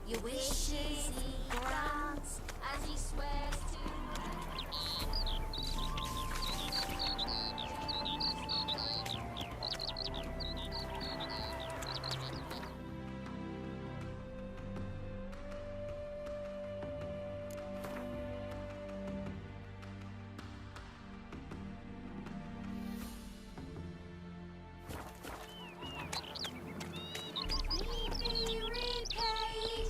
Your wishes he grants as he swears to. Be repaid.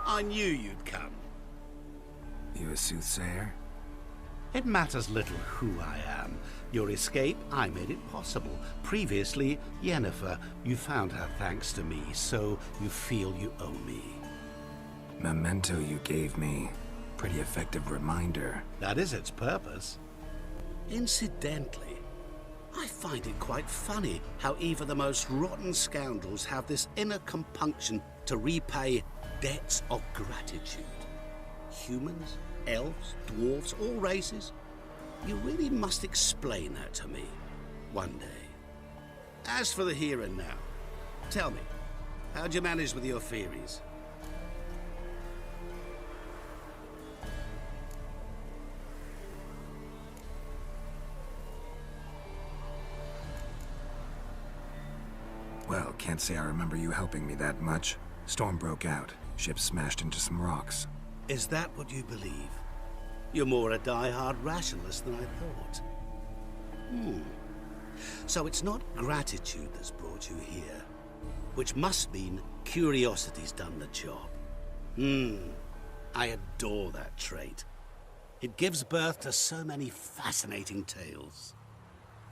I knew you'd come. You a soothsayer? It matters little who I am. Your escape, I made it possible. Previously, Yennefer, you found her thanks to me, so you feel you owe me. Memento you gave me. Pretty effective reminder. That is its purpose. Incidentally, I find it quite funny how even the most rotten scoundrels have this inner compunction to repay debts of gratitude. Humans, elves, dwarves, all races. You really must explain that to me one day. As for the here and now, tell me, how'd you manage with your theories? Well, can't say I remember you helping me that much. Storm broke out. Ship smashed into some rocks. Is that what you believe? You're more a die-hard rationalist than I thought. So it's not gratitude that's brought you here, which must mean curiosity's done the job. I adore that trait. It gives birth to so many fascinating tales.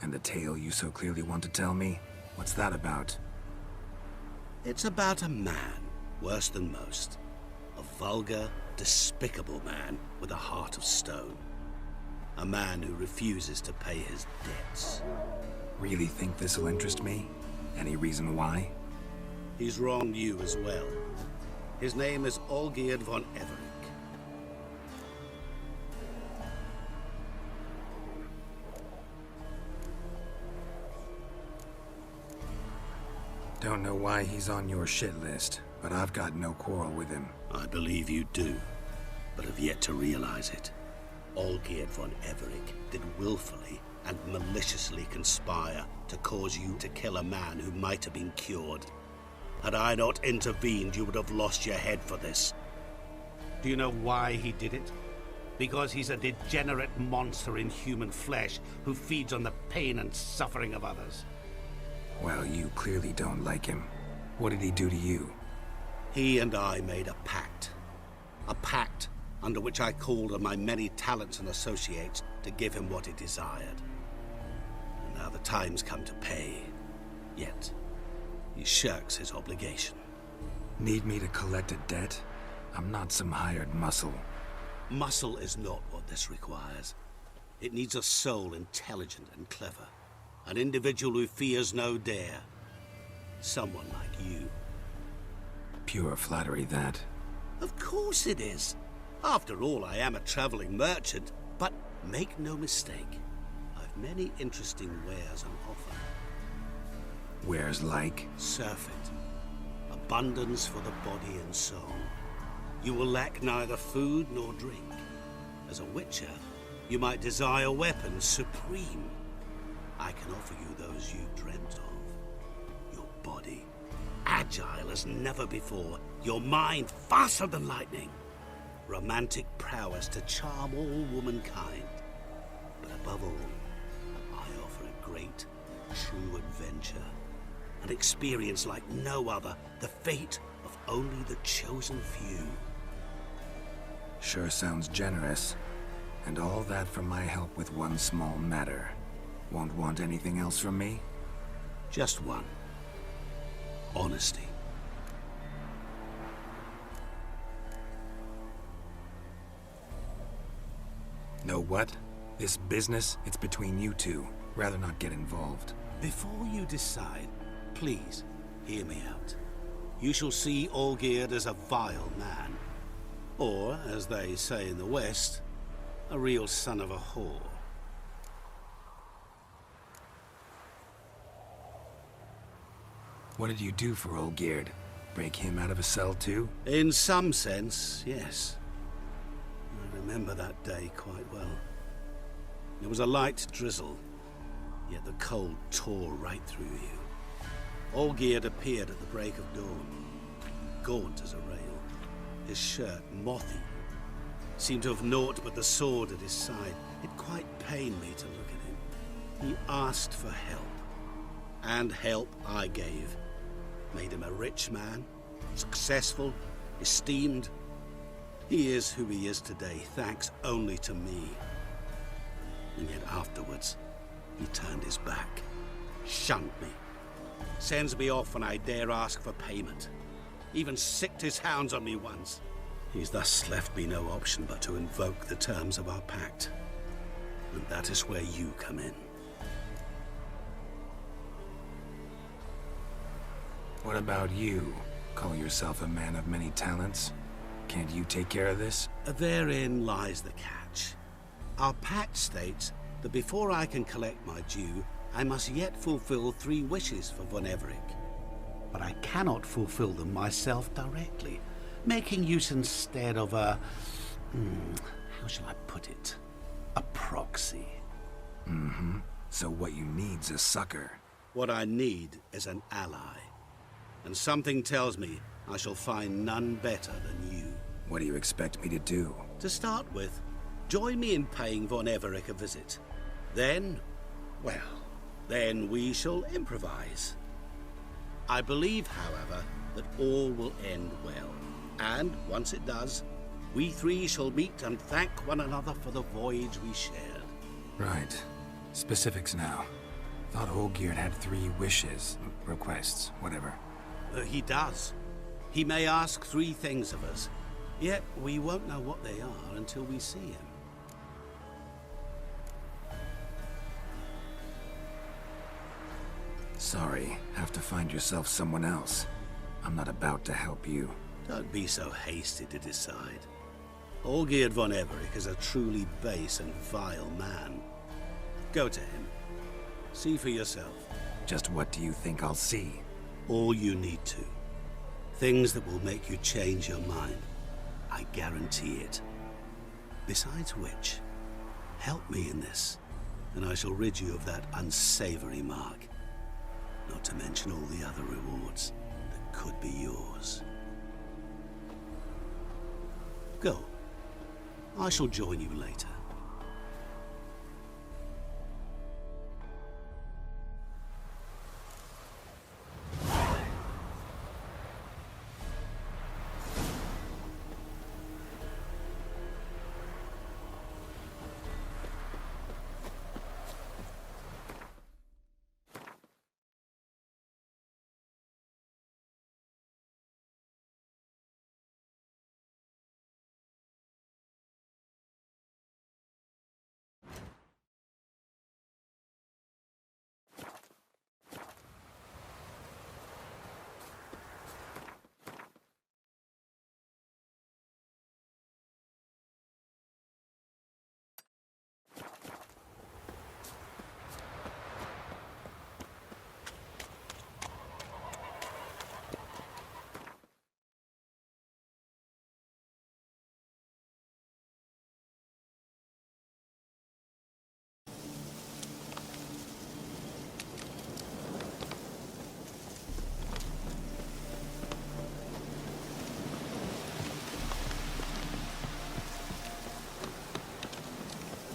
And the tale you so clearly want to tell me? What's that about? It's about a man, worse than most. A vulgar, despicable man with a heart of stone. A man who refuses to pay his debts. Really think this'll interest me? Any reason why? He's wronged you as well. His name is Olgierd von Everec. Don't know why he's on your shit list, but I've got no quarrel with him. I believe you do, but have yet to realize it. Olgierd von Everec did willfully and maliciously conspire to cause you to kill a man who might have been cured. Had I not intervened, you would have lost your head for this. Do you know why he did it? Because he's a degenerate monster in human flesh who feeds on the pain and suffering of others. Well, you clearly don't like him. What did he do to you? He and I made a pact. A pact under which I called on my many talents and associates to give him what he desired. And now the time's come to pay. Yet, he shirks his obligation. Need me to collect a debt? I'm not some hired muscle. Muscle is not what this requires. It needs a soul intelligent and clever. An individual who fears no dare. Someone like you. Pure flattery, that. Of course it is. After all, I am a traveling merchant. But make no mistake, I've many interesting wares on offer. Wares like? Surfeit. Abundance for the body and soul. You will lack neither food nor drink. As a witcher, you might desire weapons supreme. I can offer you those you dreamt of. Your body, agile as never before. Your mind, faster than lightning. Romantic prowess to charm all womankind. But above all, I offer a great, true adventure. An experience like no other. The fate of only the chosen few. Sure sounds generous. And all that for my help with one small matter. Won't want anything else from me? Just one. Honesty. Know what? This business, it's between you two. Rather not get involved. Before you decide, please, hear me out. You shall see Olgierd as a vile man. Or, as they say in the West, a real son of a whore. What did you do for Olgierd? Break him out of a cell too? In some sense, yes. I remember that day quite well. It was a light drizzle, yet the cold tore right through you. Olgierd appeared at the break of dawn, gaunt as a rail, his shirt moth-eaten. Seemed to have naught but the sword at his side. It quite pained me to look at him. He asked for help, and help I gave. Made him a rich man, successful, esteemed. He is who he is today, thanks only to me. And yet afterwards, he turned his back, shunned me, sends me off when I dare ask for payment. Even sicked his hounds on me once. He's thus left me no option but to invoke the terms of our pact. And that is where you come in. What about you? Call yourself a man of many talents? Can't you take care of this? Therein lies the catch. Our pact states that before I can collect my due, I must yet fulfill 3 wishes for von Everec. But I cannot fulfill them myself directly, making use instead of a... how shall I put it? A proxy. Mm-hmm. So what you need's a sucker. What I need is an ally. And something tells me I shall find none better than you. What do you expect me to do? To start with, join me in paying von Everec a visit. Then, well, then we shall improvise. I believe, however, that all will end well. And once it does, we 3 shall meet and thank one another for the voyage we shared. Right. Specifics now. Thought Olgierd had 3 wishes, requests, whatever. He does. He may ask 3 things of us, yet we won't know what they are until we see him. Sorry, have to find yourself someone else. I'm not about to help you. Don't be so hasty to decide. Olgierd von Everec is a truly base and vile man. Go to him. See for yourself. Just what do you think I'll see? All you need to. Things that will make you change your mind. I guarantee it. Besides which, help me in this, and I shall rid you of that unsavory mark. Not to mention all the other rewards that could be yours. Go. I shall join you later.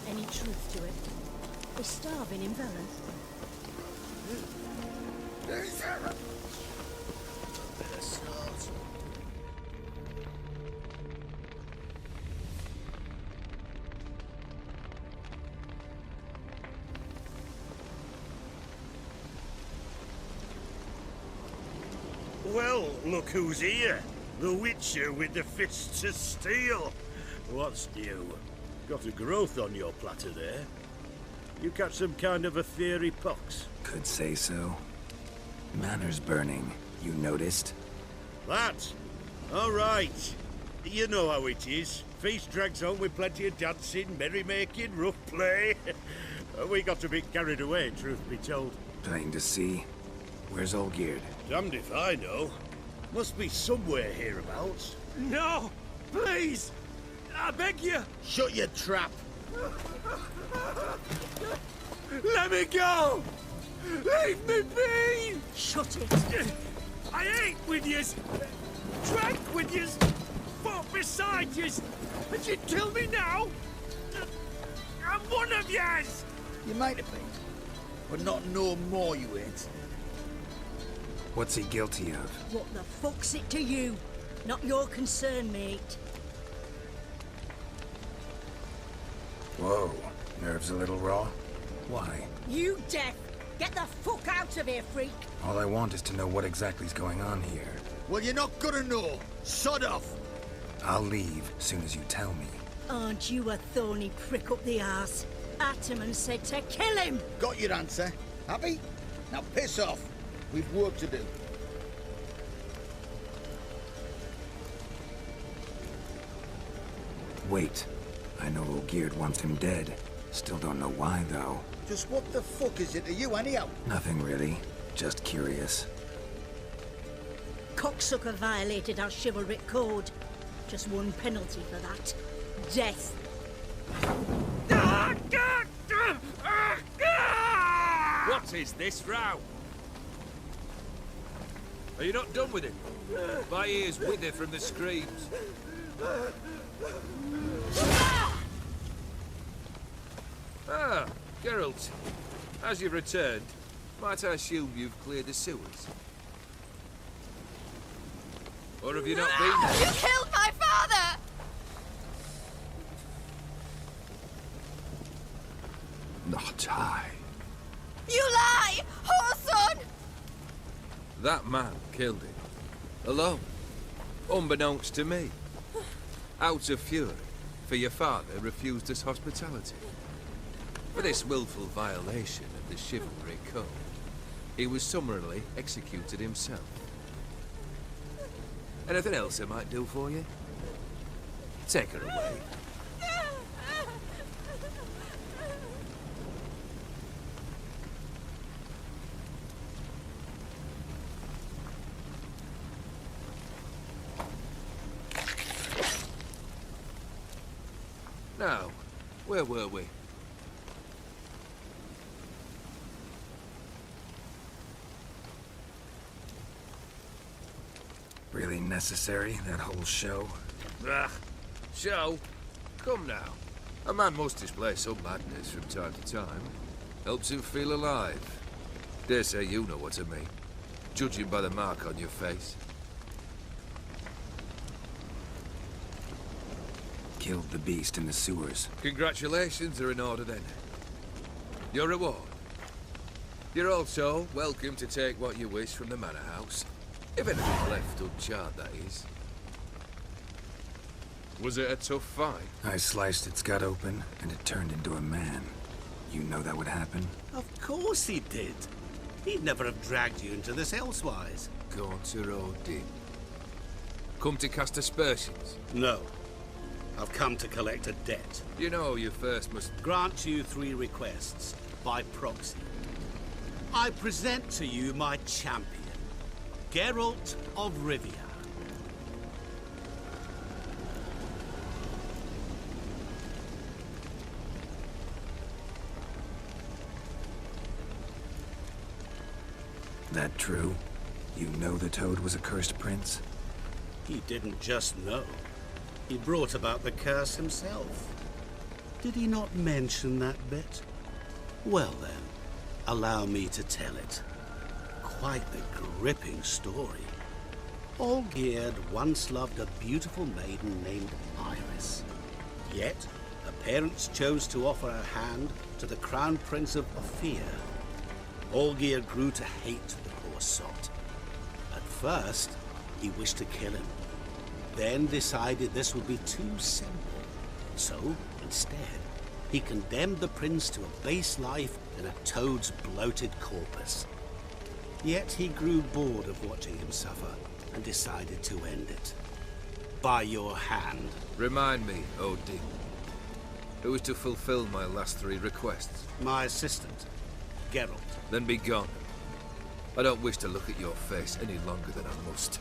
Any truth to it? We're starving in Velen. Well, look who's here. The Witcher with the fists of steel. What's new? Got a growth on your platter there. You catch some kind of a fiery pox? Could say so. Manor's burning. You noticed? That? All right. You know how it is. Feast drags on with plenty of dancing, merrymaking, rough play. We got a bit carried away, truth be told. Plain to see. Where's Olgierd? Damned if I know. Must be somewhere hereabouts. No! Please! I beg you! Shut your trap! Let me go! Leave me be! Shut it! I ate with yous! Drank with yous! Fought beside yous! And you'd kill me now? I'm one of yous! You might have been, but not no more you ain't. What's he guilty of? What the fuck's it to you? Not your concern, mate. Whoa. Nerves a little raw? Why? You deaf! Get the fuck out of here, freak! All I want is to know what exactly is going on here. Well, you're not gonna know. Sod off. I'll leave soon as you tell me. Aren't you a thorny prick up the arse? Ataman said to kill him! Got your answer. Happy? Now piss off. We've work to do. Wait. I know Olgierd wants him dead. Still don't know why, though. Just what the fuck is it to you, anyhow? Nothing really. Just curious. Cocksucker violated our chivalric code. Just one penalty for that. Death. What is this row? Are you not done with it? My ears wither from the screams. Ah, Geralt. As you've returned, might I assume you've cleared the sewers? Or have you not been there? You killed my father! Not I. You lie! Whoreson! That man killed him. Alone. Unbeknownst to me. Out of fury, for your father refused us hospitality. For this willful violation of the chivalry code, he was summarily executed himself. Anything else I might do for you? Take her away. Now, where were we? Really necessary, that whole show? Ah, show? Come now. A man must display some madness from time to time. Helps him feel alive. Dare say you know what I mean. Judging by the mark on your face. Killed the beast in the sewers. Congratulations are in order then. Your reward. You're also welcome to take what you wish from the manor house. If anything's left uncharred, that is. Was it a tough fight? I sliced its gut open, and it turned into a man. You know that would happen? Of course he did. He'd never have dragged you into this elsewise. Gaunter Odin. Come to cast aspersions. No. I've come to collect a debt. You know you first must... Grant you 3 requests, by proxy. I present to you my champion, Geralt of Rivia. That true? You know the Toad was a cursed prince? He didn't just know. He brought about the curse himself. Did he not mention that bit? Well then, allow me to tell it. Quite the gripping story. Olgierd once loved a beautiful maiden named Iris. Yet, her parents chose to offer her hand to the Crown Prince of Ophir. Olgierd grew to hate the poor sot. At First, he wished to kill him, then decided this would be too simple. So, instead, he condemned the prince to a base life in a toad's bloated corpus. Yet he grew bored of watching him suffer and decided to end it. By your hand. Remind me, O.D. Who was to fulfill my last 3 requests? My assistant, Geralt. Then be gone. I don't wish to look at your face any longer than I must.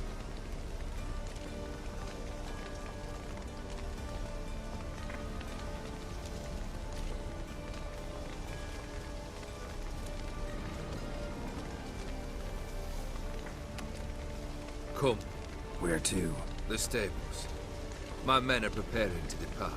Come. Where to? The stables. My men are preparing to depart.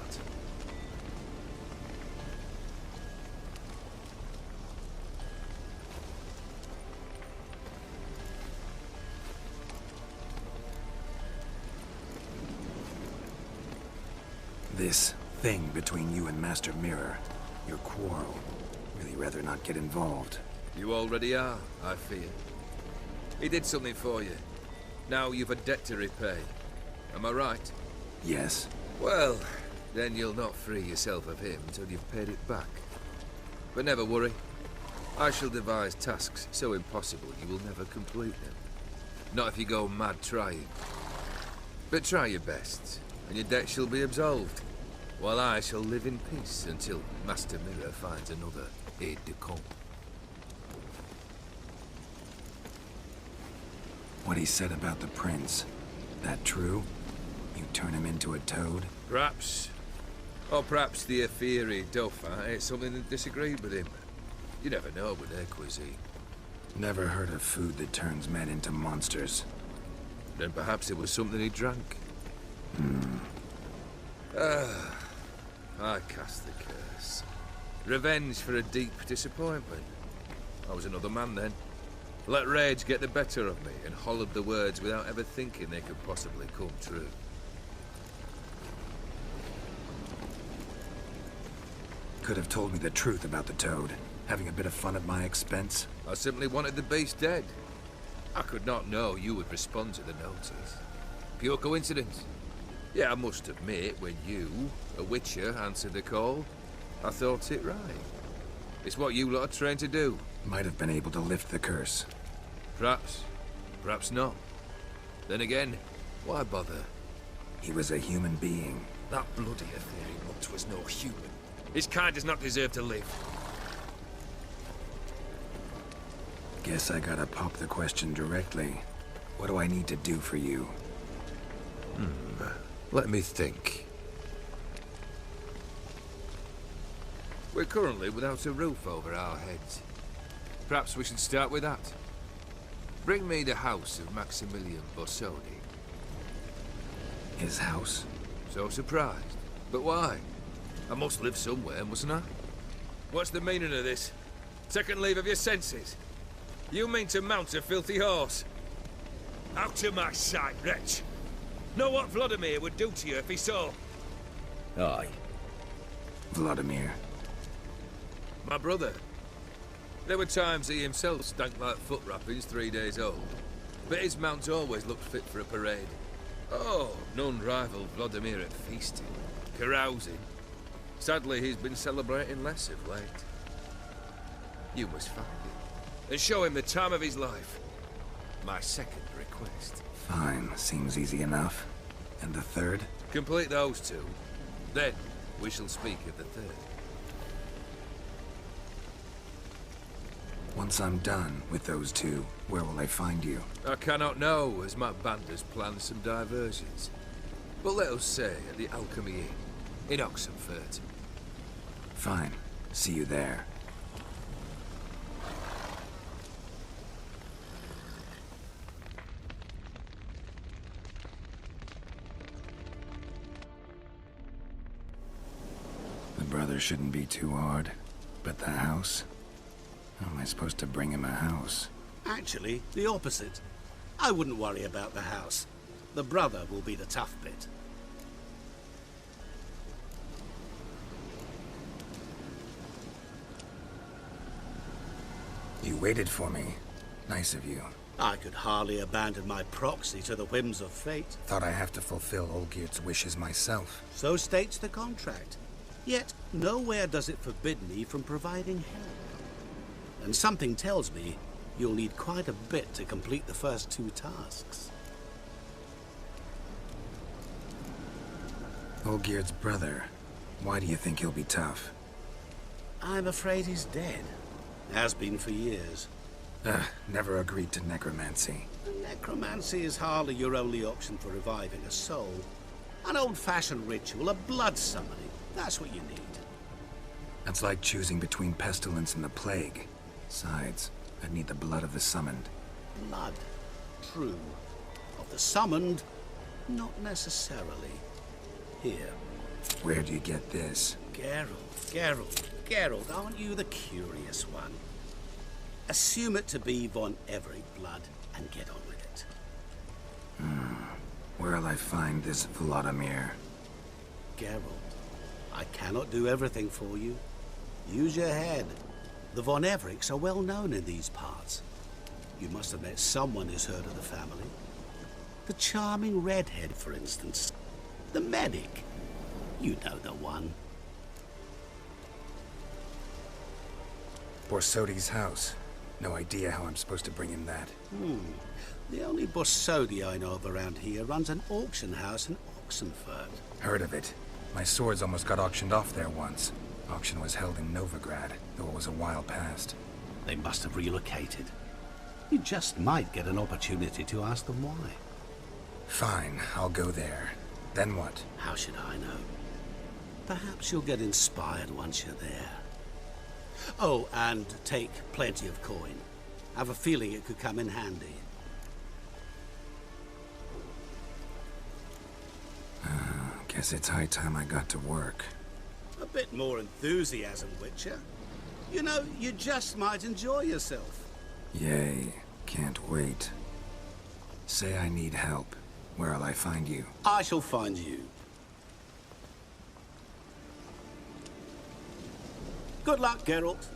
This thing between you and Master Mirror, your quarrel. Really rather not get involved. You already are, I fear. He did something for you. Now you've a debt to repay. Am I right? Yes. Well, then you'll not free yourself of him until you've paid it back. But never worry. I shall devise tasks so impossible you will never complete them. Not if you go mad trying. But try your best, and your debt shall be absolved, while I shall live in peace until Master Mirror finds another aide-de-camp. What he said about the prince, that true? You turn him into a toad? Perhaps. Or perhaps the Efiri Dauphin ate something that disagreed with him. You never know with their cuisine. Never heard of food that turns men into monsters. Then perhaps it was something he drank. I cast the curse. Revenge for a deep disappointment. I was another man then. Let rage get the better of me and hollered the words without ever thinking they could possibly come true. Could have told me the truth about the toad, having a bit of fun at my expense. I simply wanted the beast dead. I could not know you would respond to the notice. Pure coincidence. Yeah, I must admit, when you, a witcher, answered the call, I thought it right. It's what you lot are trained to do. Might have been able to lift the curse. Perhaps. Perhaps not. Then again, why bother? He was a human being. That bloody Efiri mutt was no human. His kind does not deserve to live. Guess I gotta pop the question directly. What do I need to do for you? Let me think. We're currently without a roof over our heads. Perhaps we should start with that. Bring me the house of Maximilian Bossoni. His house? So surprised. But why? I must live somewhere, mustn't I? What's the meaning of this? Second leave of your senses? You mean to mount a filthy horse? Out of my sight, wretch! Know what Vladimir would do to you if he saw? Aye. Vladimir. My brother. There were times he himself stank like foot wrappings 3 days old. But his mount always looked fit for a parade. Oh, none rival Vladimir at feasting, carousing. Sadly, he's been celebrating less of late. You must find him, and show him the time of his life. My second request. Fine, seems easy enough. And the third? Complete those 2. Then, we shall speak of the third. Once I'm done with those 2, where will I find you? I cannot know, as my band has planned some diversions. But let us say at the Alchemy Inn, in Oxenfurt. Fine. See you there. The brother shouldn't be too hard. But the house? How am I supposed to bring him a house? Actually, the opposite. I wouldn't worry about the house. The brother will be the tough bit. You waited for me. Nice of you. I could hardly abandon my proxy to the whims of fate. Thought I have to fulfill Olgierd's wishes myself. So states the contract. Yet, nowhere does it forbid me from providing help. And something tells me you'll need quite a bit to complete the first 2 tasks. Olgierd's brother. Why do you think he'll be tough? I'm afraid he's dead. Has been for years. Never agreed to necromancy. Necromancy is hardly your only option for reviving a soul. An old-fashioned ritual, a blood summoning. That's what you need. That's like choosing between pestilence and the plague. Besides, I'd need the blood of the summoned. Blood. True. Of the summoned, not necessarily. Here. Where do you get this? Geralt, aren't you the curious one? Assume it to be von Everec blood and get on with it. Where'll I find this Vladimir? Geralt, I cannot do everything for you. Use your head. The von Everecs are well known in these parts. You must have met someone who's heard of the family. The charming redhead, for instance. The medic. You know the one. Borsodi's house. No idea how I'm supposed to bring him that. The only Borsodi I know of around here runs an auction house in Oxenfurt. Heard of it. My swords almost got auctioned off there once. Auction was held in Novigrad, though it was a while past. They must have relocated. You just might get an opportunity to ask them why. Fine, I'll go there. Then what? How should I know? Perhaps you'll get inspired once you're there. Oh, and take plenty of coin. I have a feeling it could come in handy. Guess it's high time I got to work. A bit more enthusiasm, Witcher. You know, you just might enjoy yourself. Yay, can't wait. Say I need help. Where'll I find you? I shall find you. Good luck, Geralt.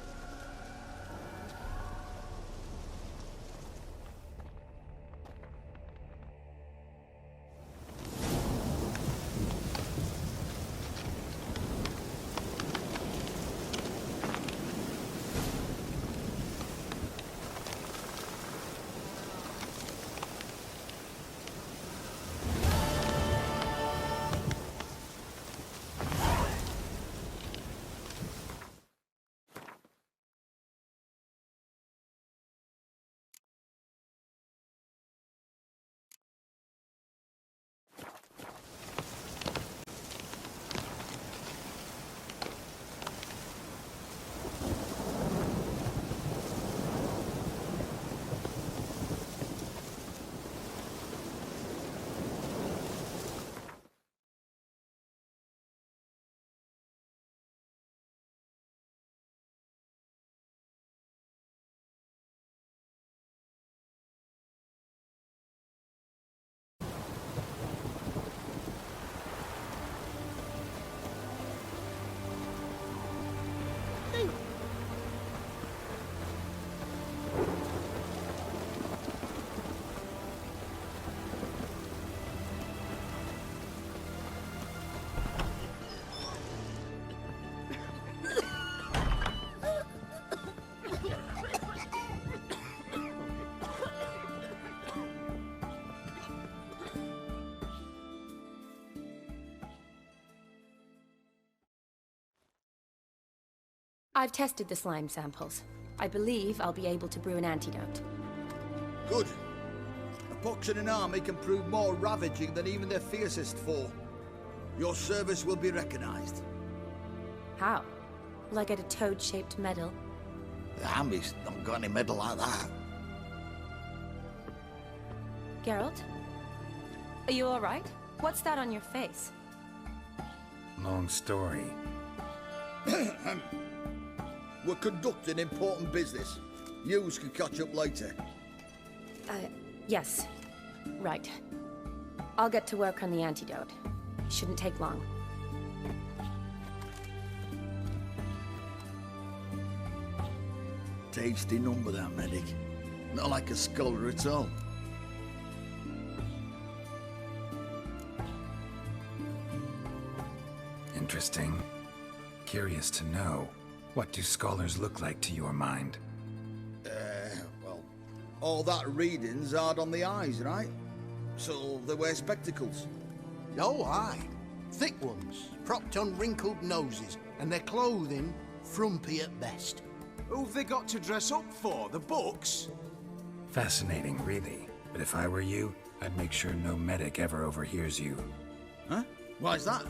I've tested the slime samples. I believe I'll be able to brew an antidote. Good. A pox in an army can prove more ravaging than even their fiercest foe. Your service will be recognized. How? Will I get a toad-shaped medal? The army's not got any medal like that. Geralt? Are you alright? What's that on your face? Long story. We're conducting important business. News can catch up later. Yes. Right. I'll get to work on the antidote. Shouldn't take long. Tasty number, that medic. Not like a scholar at all. Interesting. Curious to know, what do scholars look like to your mind? Well, all that reading's hard on the eyes, right? So they wear spectacles. Oh, aye. Thick ones, propped on wrinkled noses, and their clothing frumpy at best. Who've they got to dress up for? The books? Fascinating, really. But if I were you, I'd make sure no medic ever overhears you. Huh? Why's that?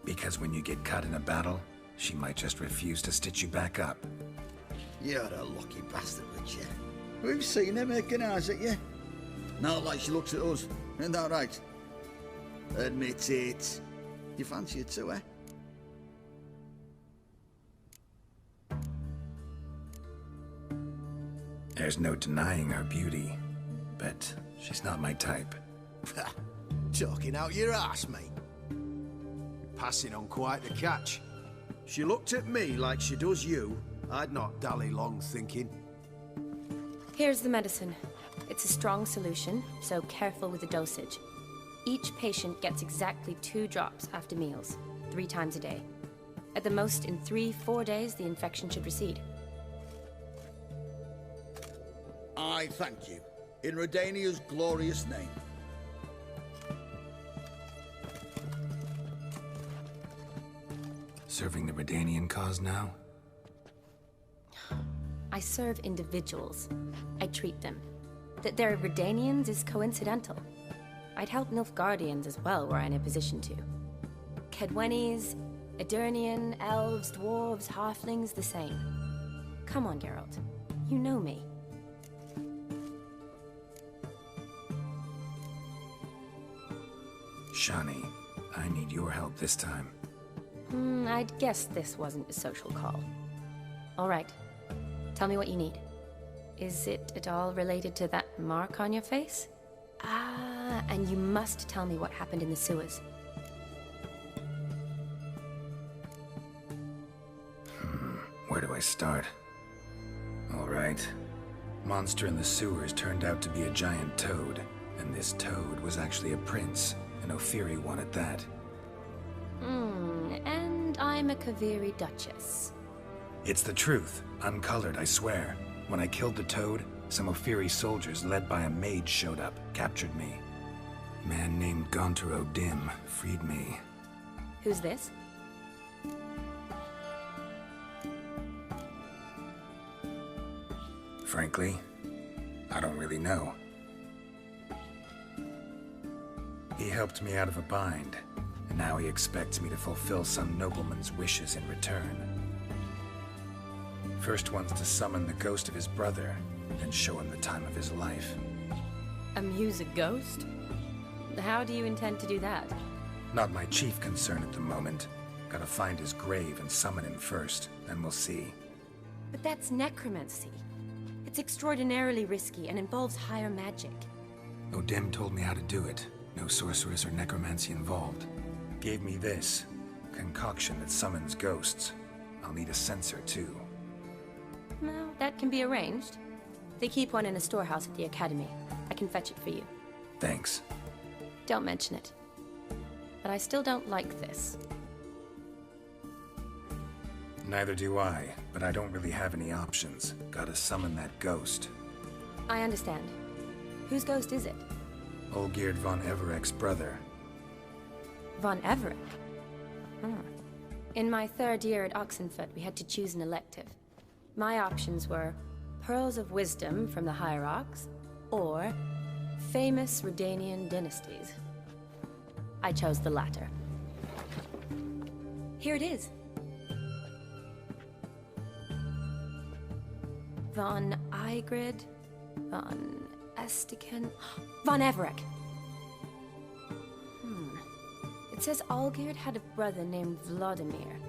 Because when you get caught in a battle, she might just refuse to stitch you back up. You're a lucky bastard, Witcher. We've seen her making eyes at you. Not like she looks at us. Isn't that right? Admit it. You fancy it too, eh? There's no denying her beauty, but she's not my type. Talking out your ass, mate. Passing on quite the catch. She looked at me like she does you. I'd not dally long thinking. Here's the medicine. It's a strong solution, so careful with the dosage. Each patient gets exactly 2 drops after meals, 3 times a day. At the most, in 3-4 days, the infection should recede. I thank you. In Redania's glorious name. Serving the Redanian cause now? I serve individuals. I treat them. That they're Redanians is coincidental. I'd help Nilfgaardians as well were I in a position to. Kedwenis, Edirnian, elves, dwarves, halflings, the same. Come on, Geralt. You know me. Shani, I need your help this time. I'd guess this wasn't a social call. All right. Tell me what you need. Is it at all related to that mark on your face? Ah, and you must tell me what happened in the sewers. Where do I start? All right. Monster in the sewers turned out to be a giant toad, and this toad was actually a prince, an Ophiri one at that. And I'm a Kaviri duchess. It's the truth, uncolored, I swear. When I killed the toad, some Ophiri soldiers led by a mage showed up, captured me. A man named Gontaro Dim freed me. Who's this? Frankly, I don't really know. He helped me out of a bind, and now he expects me to fulfill some nobleman's wishes in return. First one's to summon the ghost of his brother, then show him the time of his life. Amuse a ghost? How do you intend to do that? Not my chief concern at the moment. Gotta find his grave and summon him first, then we'll see. But that's necromancy. It's extraordinarily risky and involves higher magic. Odim told me how to do it. No sorceress or necromancy involved. Gave me this concoction that summons ghosts. I'll need a censer too. Well, that can be arranged. They keep one in a storehouse at the academy. I can fetch it for you. Thanks. Don't mention it. But I still don't like this. Neither do I, but I don't really have any options. Gotta summon that ghost. I understand. Whose ghost is it? Olgierd von Everec's brother. Von Everec? In my 3rd year at Oxenfurt, we had to choose an elective. My options were Pearls of Wisdom from the Hierarchs, or Famous Redanian Dynasties. I chose the latter. Here it is. Von Igrid, Von Estiken, Von Everec. It says Olgierd had a brother named Vladimir.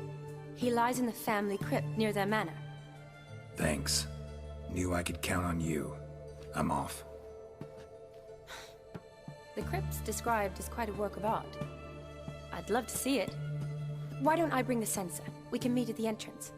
He lies in the family crypt near their manor. Thanks. Knew I could count on you. I'm off. The crypt's described as quite a work of art. I'd love to see it. Why don't I bring the censer? We can meet at the entrance.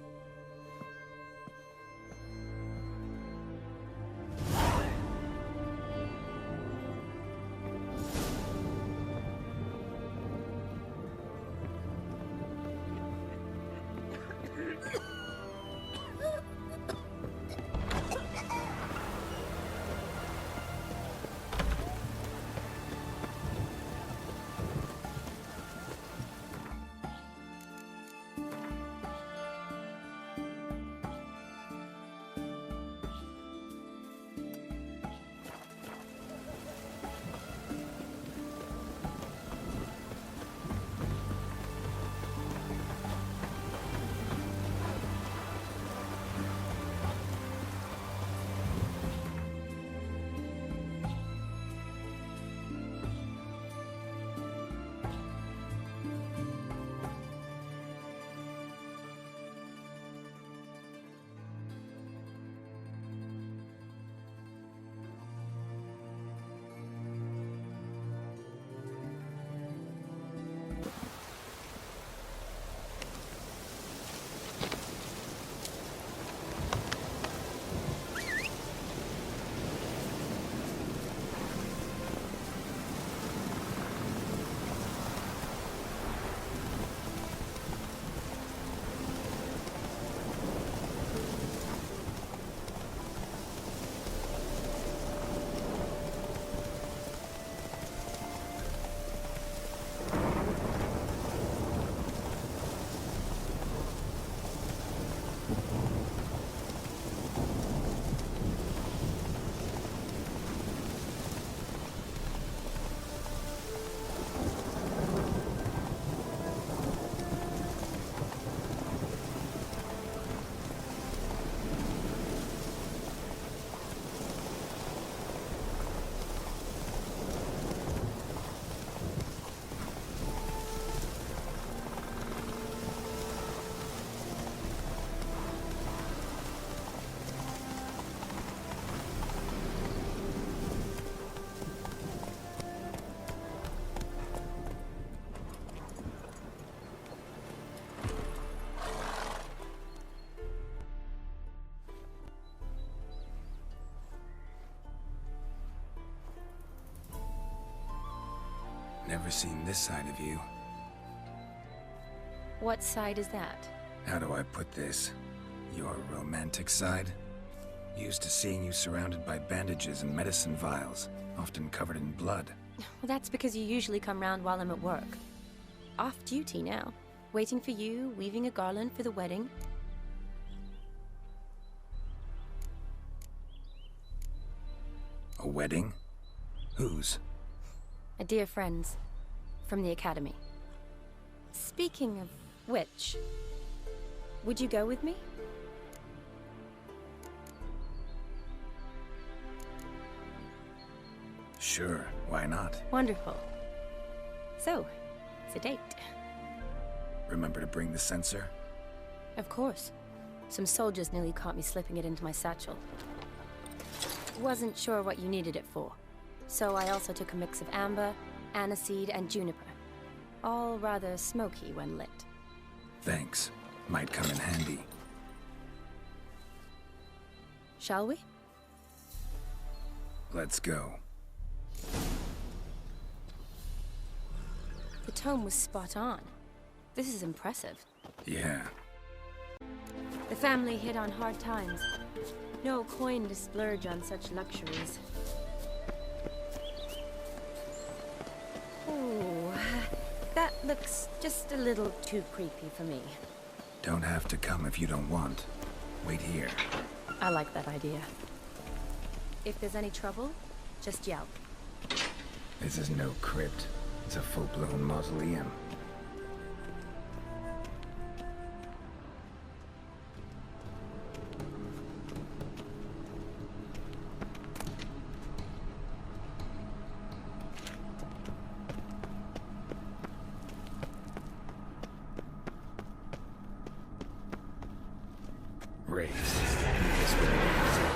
Never seen this side of you. What side is that? How do I put this? Your romantic side? Used to seeing you surrounded by bandages and medicine vials, often covered in blood. Well, that's because you usually come round while I'm at work. Off duty now. Waiting for you, weaving a garland for the wedding. A wedding? Whose? A dear friend's. From the academy. Speaking of which, would you go with me? Sure, why not? Wonderful. So, it's a date. Remember to bring the sensor? Of course. Some soldiers nearly caught me slipping it into my satchel. Wasn't sure what you needed it for, so I also took a mix of amber, aniseed, and juniper. All rather smoky when lit. Thanks. Might come in handy. Shall we? Let's go. The tome was spot on. This is impressive. Yeah. The family hit on hard times. No coin to splurge on such luxuries. Ooh, that looks just a little too creepy for me. Don't have to come if you don't want. Wait here. I like that idea. If there's any trouble, just yell. This is no crypt. It's a full-blown mausoleum. Raised. This will be easy.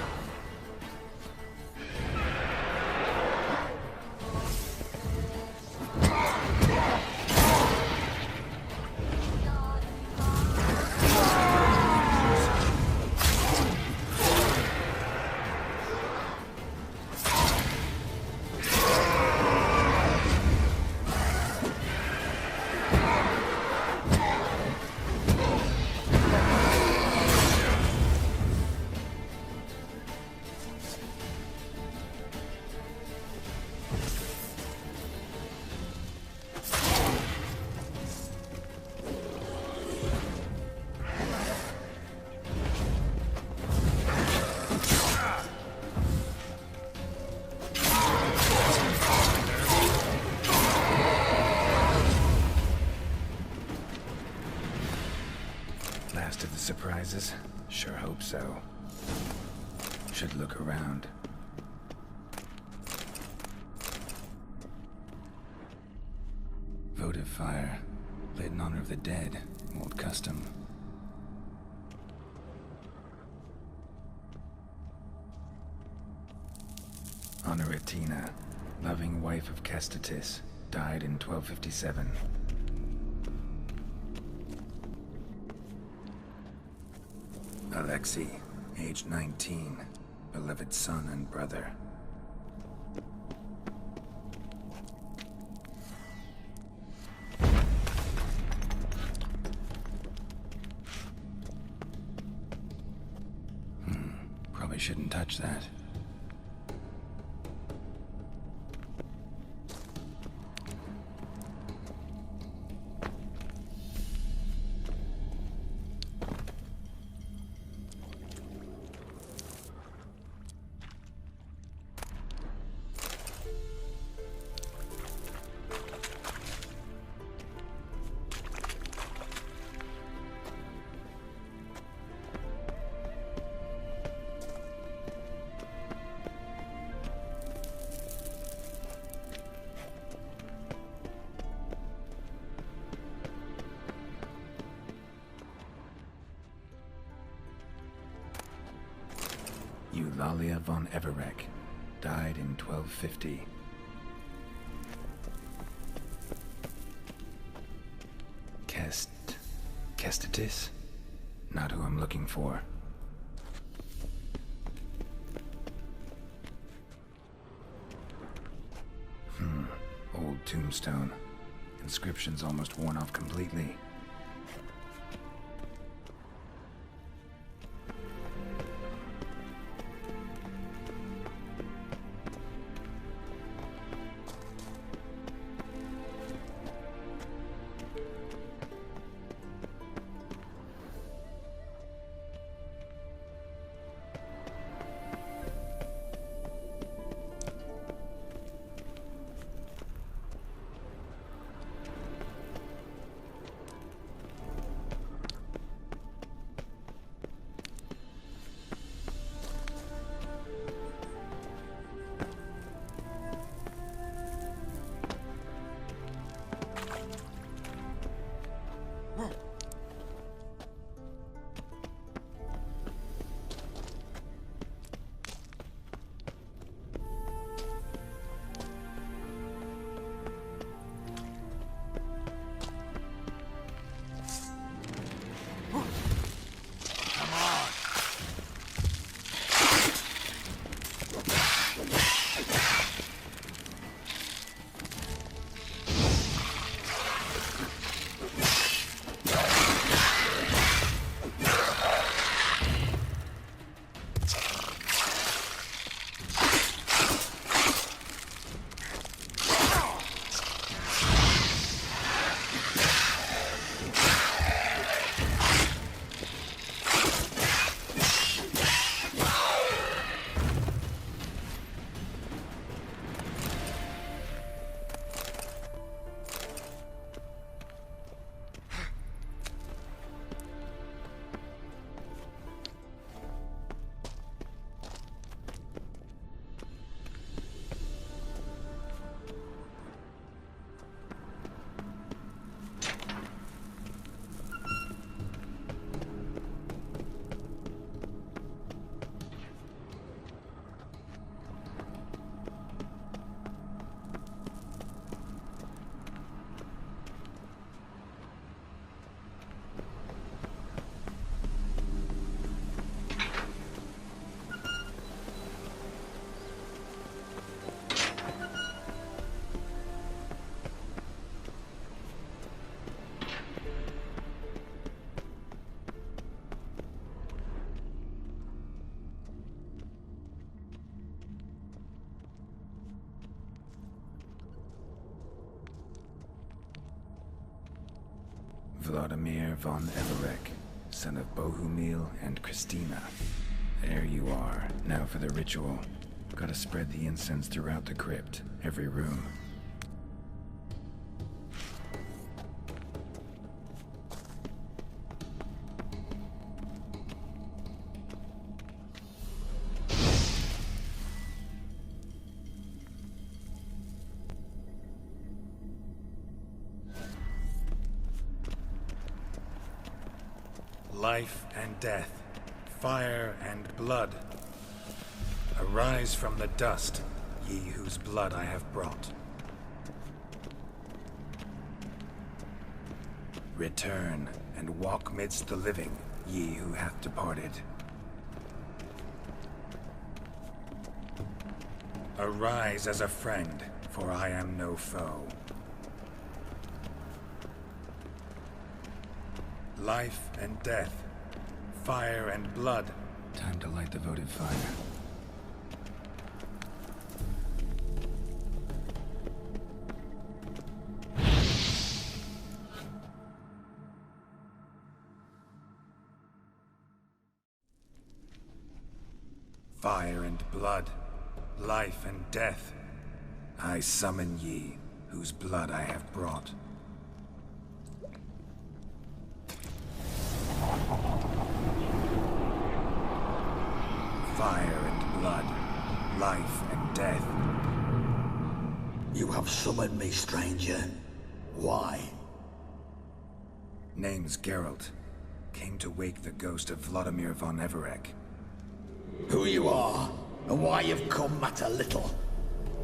Last of the surprises? Sure hope so. Should look around. Votive fire. Lit in honor of the dead. Old custom. Honoratina. Loving wife of Kestatis. Died in 1257. Alexei, age 19, beloved son and brother. Probably shouldn't touch that. Eulalia von Everec, died in 1250. Kestatis? Not who I'm looking for. Old tombstone. Inscription's almost worn off completely. Vladimir von Everec, son of Bohumil and Christina. There you are. Now for the ritual. Gotta spread the incense throughout the crypt, every room. Life and death, fire and blood. Arise from the dust, ye whose blood I have brought. Return and walk midst the living, ye who hath departed. Arise as a friend, for I am no foe. Life and death, fire and blood. Time to light the votive fire. Fire and blood, life and death. I summon ye, whose blood I have brought. Fire and blood, life and death. You have summoned me, stranger. Why? Name's Geralt. Came to wake the ghost of Vladimir von Everec. Who you are, and why you've come matter little.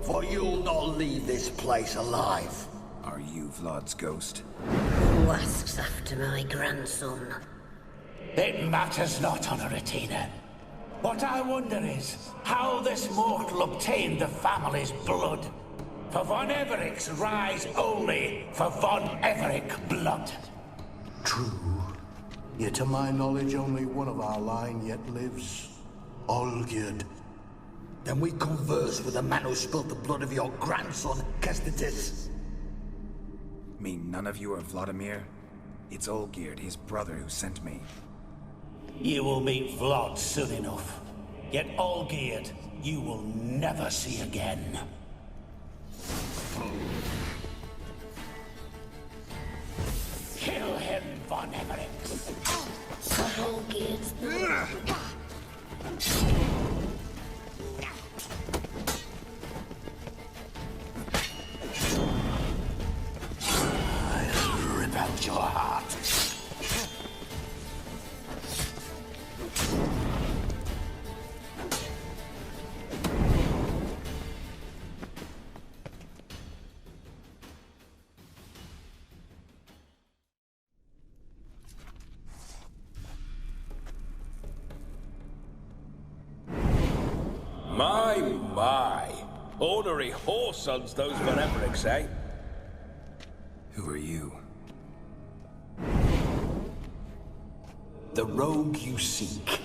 For you'll not leave this place alive. Are you Vlad's ghost? Who asks after my grandson? It matters not, Honoratina. What I wonder is how this mortal obtained the family's blood. For von Everec's rise only for von Everec blood. True. Yet to my knowledge, only one of our line yet lives. Olgierd. Then we converse with the man who spilled the blood of your grandson, Kestitis. Mean none of you are Vladimir? It's Olgierd, his brother, who sent me. You will meet Vlad soon enough. Yet Olgierd, you will never see again. Kill him, von Everec. Olgierd's blood. I'll rip out your heart. My. Ornery whoresons those von Everecs, eh? Who are you? The rogue you seek.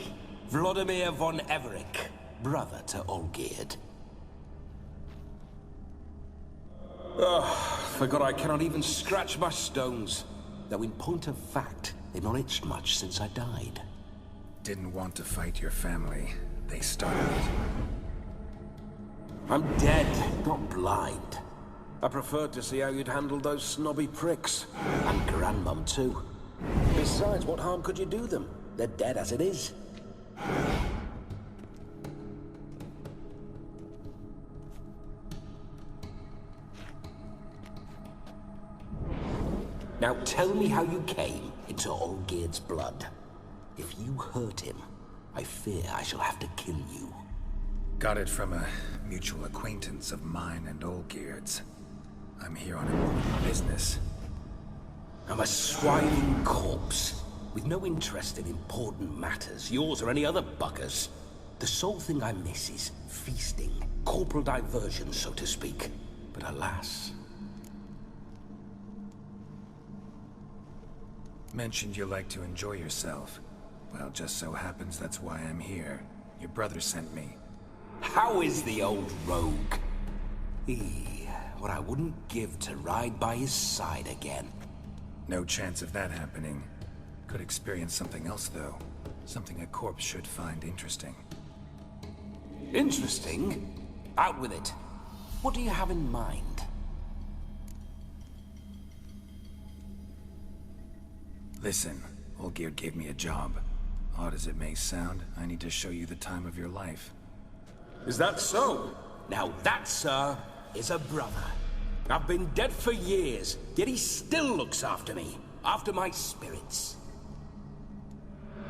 Vladimir von Everec, brother to Olgierd. Forgot I cannot even scratch my stones. Though in point of fact, they've not itched much since I died. Didn't want to fight your family. They started it. I'm dead, not blind. I preferred to see how you'd handle those snobby pricks. And Grandmum, too. Besides, what harm could you do them? They're dead as it is. Now tell me how you came into Olgierd's blood. If you hurt him, I fear I shall have to kill you. Got it from a mutual acquaintance of mine and Olgierd's. I'm here on important business. I'm a swiving corpse, with no interest in important matters, yours or any other buggers. The sole thing I miss is feasting, corporal diversion, so to speak. But alas... Mentioned you like to enjoy yourself. Well, just so happens that's why I'm here. Your brother sent me. How is the old rogue? What I wouldn't give to ride by his side again. No chance of that happening. Could experience something else, though. Something a corpse should find interesting. Interesting? Out with it. What do you have in mind? Listen, Olgierd gave me a job. Odd as it may sound, I need to show you the time of your life. Is that so? Now that, sir, is a brother. I've been dead for years, yet he still looks after me, after my spirits.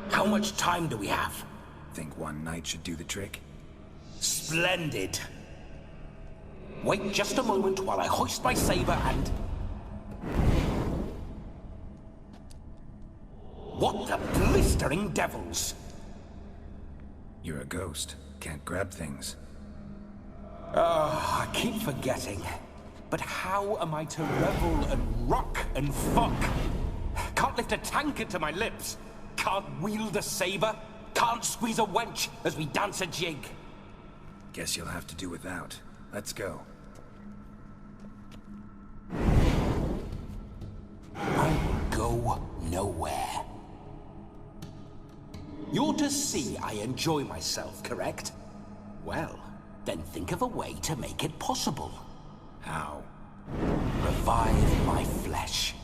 How much time do we have? Think one night should do the trick? Splendid. Wait just a moment while I hoist my saber and... What the blistering devils? You're a ghost. Can't grab things. I keep forgetting. But how am I to revel and rock and fuck? Can't lift a tankard to my lips. Can't wield a saber. Can't squeeze a wench as we dance a jig. Guess you'll have to do without. Let's go. I will go nowhere. You're to see I enjoy myself, correct? Well, then think of a way to make it possible. How? Revive my flesh.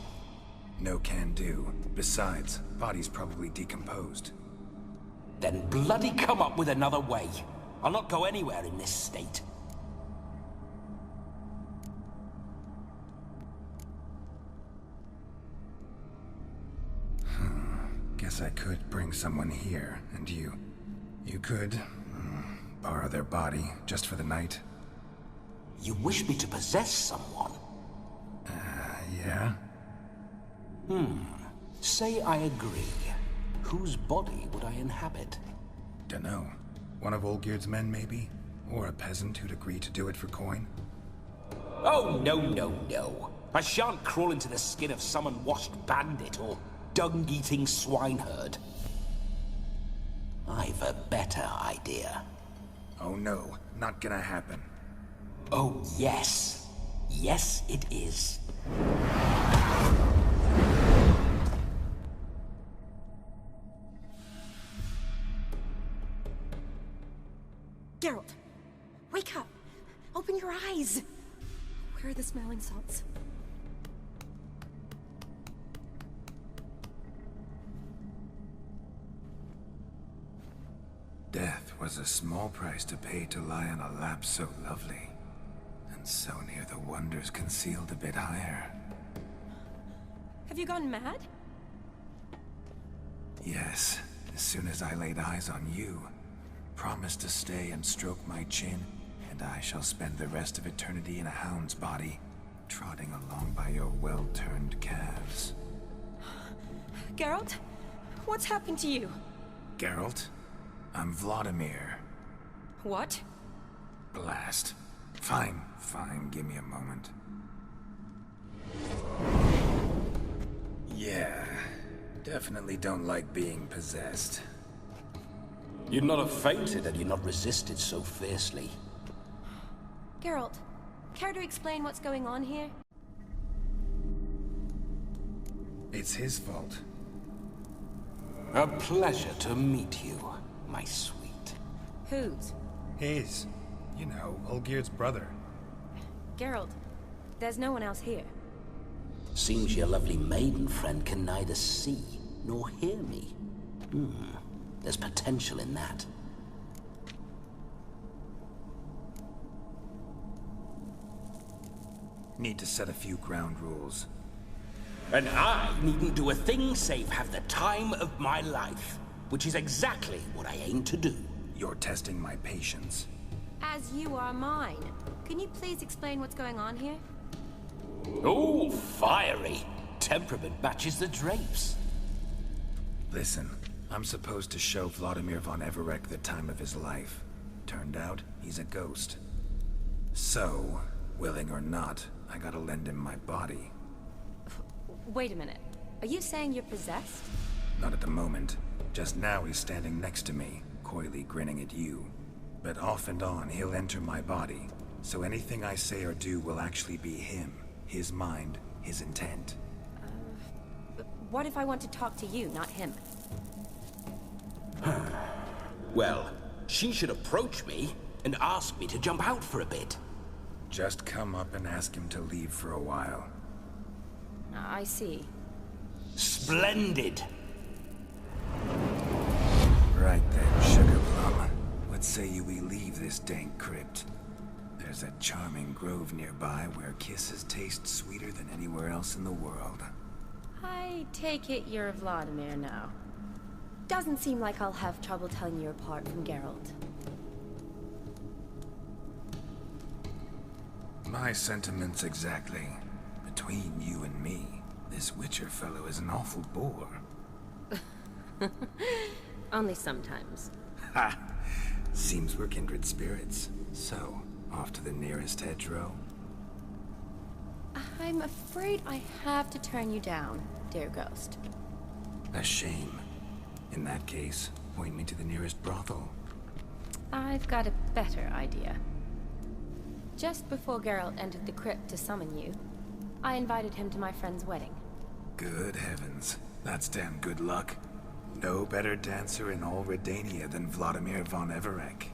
No can do. Besides, body's probably decomposed. Then bloody come up with another way. I'll not go anywhere in this state. Guess I could bring someone here, and you could borrow their body just for the night. You wish me to possess someone? Yeah? Say I agree. Whose body would I inhabit? Dunno. One of Olgierd's men, maybe? Or a peasant who'd agree to do it for coin? Oh, no, no, no. I shan't crawl into the skin of some unwashed bandit or dung-eating swineherd. I've a better idea. Oh no, not gonna happen. Oh, yes. Yes, it is. Geralt, wake up! Open your eyes! Where are the smelling salts? Death was a small price to pay to lie on a lap so lovely, and so near the wonders concealed a bit higher. Have you gone mad? Yes, as soon as I laid eyes on you, promise to stay and stroke my chin, and I shall spend the rest of eternity in a hound's body, trotting along by your well-turned calves. Geralt? What's happened to you? Geralt? I'm Vladimir. What? Blast. Fine, give me a moment. Yeah, definitely don't like being possessed. You'd not have fainted had you not resisted so fiercely. Geralt, care to explain what's going on here? It's his fault. A pleasure to meet you, my sweet. Whose? His. You know, Olgir's brother. Geralt, there's no one else here. Seems your lovely maiden friend can neither see nor hear me. There's potential in that. Need to set a few ground rules. And I needn't do a thing save have the time of my life, which is exactly what I aim to do. You're testing my patience. As you are mine. Can you please explain what's going on here? Oh, fiery. Temperament matches the drapes. Listen, I'm supposed to show Vladimir von Everec the time of his life. Turned out, he's a ghost. So, willing or not, I gotta lend him my body. Wait a minute. Are you saying you're possessed? Not at the moment. Just now he's standing next to me, coyly grinning at you. But off and on, he'll enter my body. So anything I say or do will actually be him. His mind, his intent. But what if I want to talk to you, not him? Well, she should approach me and ask me to jump out for a bit. Just come up and ask him to leave for a while. I see. Splendid! Right then, Sugar Plum. What say we leave this dank crypt? There's a charming grove nearby where kisses taste sweeter than anywhere else in the world. I take it you're Vladimir now. Doesn't seem like I'll have trouble telling you apart from Geralt. My sentiments exactly. Between you and me, this Witcher fellow is an awful bore. Only sometimes. Ha! Seems we're kindred spirits. So, off to the nearest hedgerow? I'm afraid I have to turn you down, dear ghost. A shame. In that case, point me to the nearest brothel. I've got a better idea. Just before Geralt entered the crypt to summon you, I invited him to my friend's wedding. Good heavens. That's damn good luck. No better dancer in all Redania than Vladimir von Everec.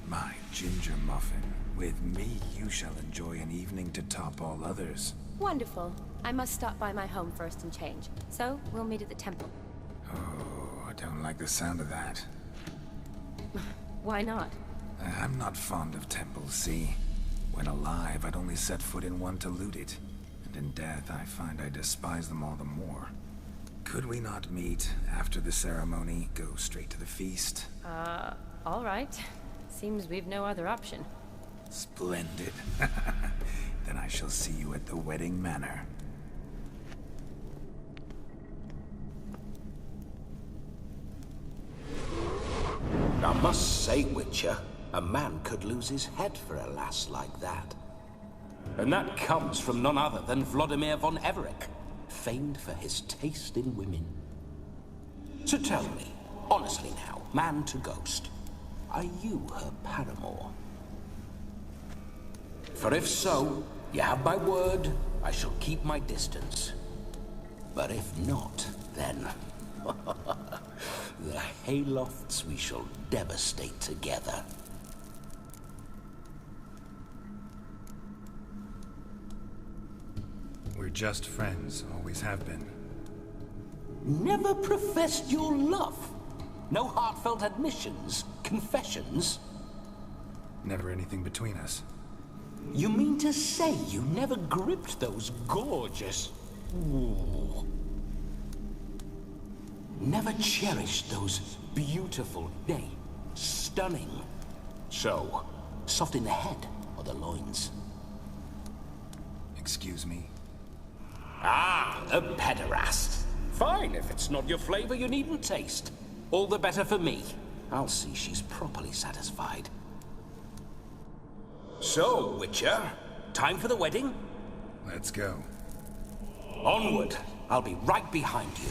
My ginger muffin. With me, you shall enjoy an evening to top all others. Wonderful. I must stop by my home first and change. So, we'll meet at the temple. Oh, I don't like the sound of that. Why not? I'm not fond of temples, see? When alive, I'd only set foot in one to loot it. And in death, I find I despise them all the more. Could we not meet after the ceremony, go straight to the feast? All right. Seems we've no other option. Splendid. Then I shall see you at the wedding manor. I must say, Witcher, a man could lose his head for a lass like that. And that comes from none other than Vladimir von Everec, famed for his taste in women. So tell me, honestly now, man to ghost, are you her paramour? For if so, you have my word, I shall keep my distance. But if not, then... the haylofts we shall devastate together. We're just friends, always have been. Never professed your love? No heartfelt admissions, confessions? Never anything between us. You mean to say you never gripped those gorgeous... Ooh. Never cherished those beautiful, nay, stunning... So, soft in the head or the loins? Excuse me? Ah, a pederast. Fine, if it's not your flavor, you needn't taste. All the better for me. I'll see she's properly satisfied. So, Witcher, time for the wedding? Let's go. Onward. I'll be right behind you.